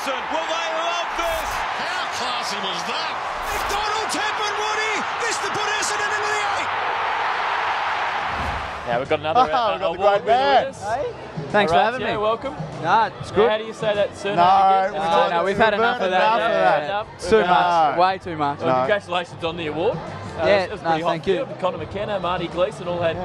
Crichton. Will they love this? How classy was that? If Donald Tepper, Woody, this to put Essendon into the 8. Yeah, we've got another award winner with us. Hey? Thanks for having me. Welcome. No, it's good. How do you say that surname No, again? no, we've had enough of that. Too much, way too much. Well, congratulations on the award. Yeah, it was pretty hot thank you. field. Connor McKenna, Marty Gleeson all had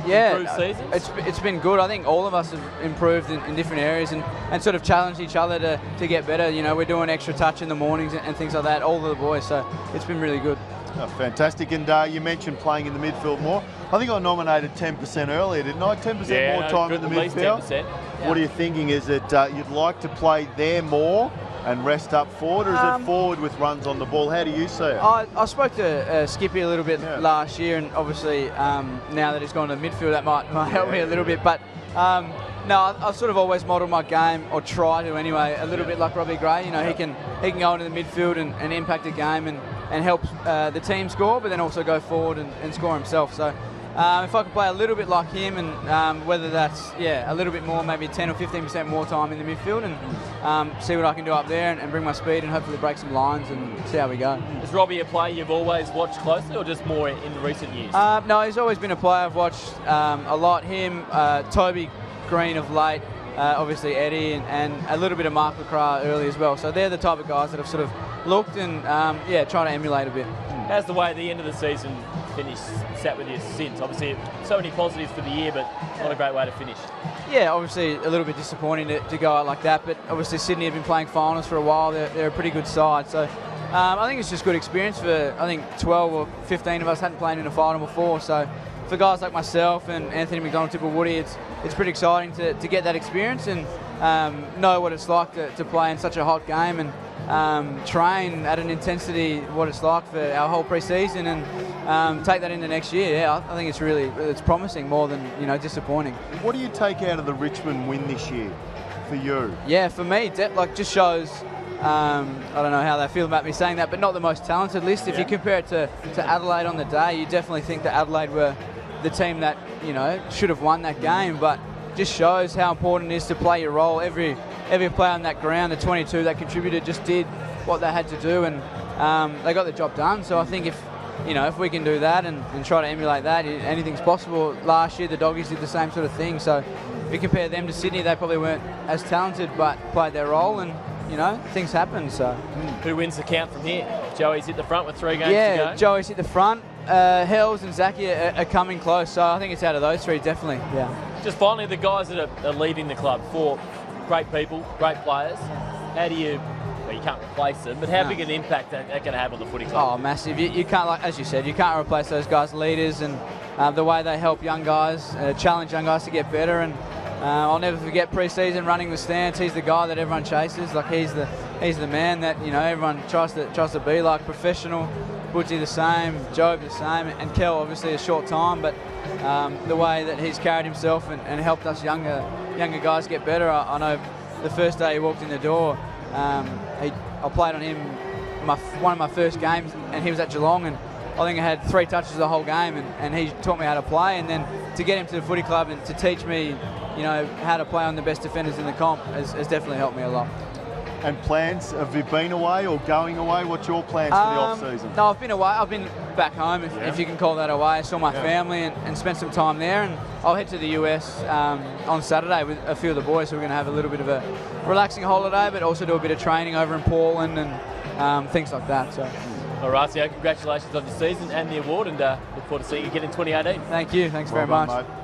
improved seasons. It's been good. I think all of us have improved in different areas and sort of challenged each other to get better. You know, we're doing extra touch in the mornings and things like that, all of the boys, so it's been really good. Oh, fantastic. And you mentioned playing in the midfield more. I think I nominated 10% earlier, didn't I? 10% more time in the midfield. 10%. What are you thinking? Is it you'd like to play there more and rest up forward, or is it forward with runs on the ball? How do you see it? I spoke to Skippy a little bit last year, and obviously now that he's gone to the midfield, that might help me a little bit. But no, I've sort of always modelled my game, or try to anyway, a little bit like Robbie Gray. You know, he can go into the midfield and impact the game and help the team score, but then also go forward and score himself. So if I could play a little bit like him, and whether that's a little bit more, maybe 10 or 15% more time in the midfield, and see what I can do up there and bring my speed and hopefully break some lines and see how we go. Is Robbie a player you've always watched closely, or just more in recent years? No, he's always been a player I've watched a lot. Him, Toby Green of late, obviously Eddie, and a little bit of Mark LaCroix early as well. So they're the type of guys that I've sort of looked and trying to emulate a bit. How's the way at the end of the season finished sat with you since? Obviously, so many positives for the year, but not a great way to finish. Yeah, obviously a little bit disappointing to go out like that, but obviously Sydney have been playing finals for a while. They're a pretty good side, so I think it's just good experience for, I think 12 or 15 of us hadn't played in a final before, so for guys like myself and Anthony McDonald, Tipper Woody, it's pretty exciting to get that experience and know what it's like to play in such a hot game and train at an intensity what it's like for our whole pre-season and take that into next year. Yeah, I think it's promising more than disappointing. What do you take out of the Richmond win this year for you? Yeah, for me, just shows. I don't know how they feel about me saying that, but not the most talented list. If you compare it to Adelaide on the day, you definitely think that Adelaide were the team that should have won that game, but just shows how important it is to play your role. Every player on that ground, the 22 that contributed, just did what they had to do, and they got the job done. So I think if we can do that and try to emulate that, anything's possible. Last year the Doggies did the same sort of thing. So if you compare them to Sydney, they probably weren't as talented, but played their role, and things happen. So who wins the count from here? Joey's hit the front with 3 games to go. Yeah, Joey's hit the front. Hells and Zachy are coming close, so I think it's out of those 3, definitely. Yeah. Just finally, the guys that are leaving the club, 4 great people, great players. How do you? Well, you can't replace them, but how big an impact that can have on the footy club? Oh, massive! You can't, like as you said, you can't replace those guys' leaders and the way they help young guys, challenge young guys to get better. And I'll never forget pre-season running the stands. He's the guy that everyone chases. Like he's the man that everyone tries to be like. Professional. Butchie the same, Job the same, and Kel obviously a short time, but the way that he's carried himself and helped us younger guys get better. I know the first day he walked in the door, I played on him one of my first games, and he was at Geelong, and I think I had 3 touches the whole game, and he taught me how to play, and then to get him to the footy club and to teach me how to play on the best defenders in the comp has definitely helped me a lot. And plans, have you been away or going away? What's your plans for the off-season? No, I've been away. I've been back home, if you can call that away. I saw my family and spent some time there, and I'll head to the US on Saturday with a few of the boys, so we're going to have a little bit of a relaxing holiday, but also do a bit of training over in Portland and things like that. So. Orazio, congratulations on the season and the award, and look forward to seeing you again in 2018. Thank you. Thanks very much. Mate.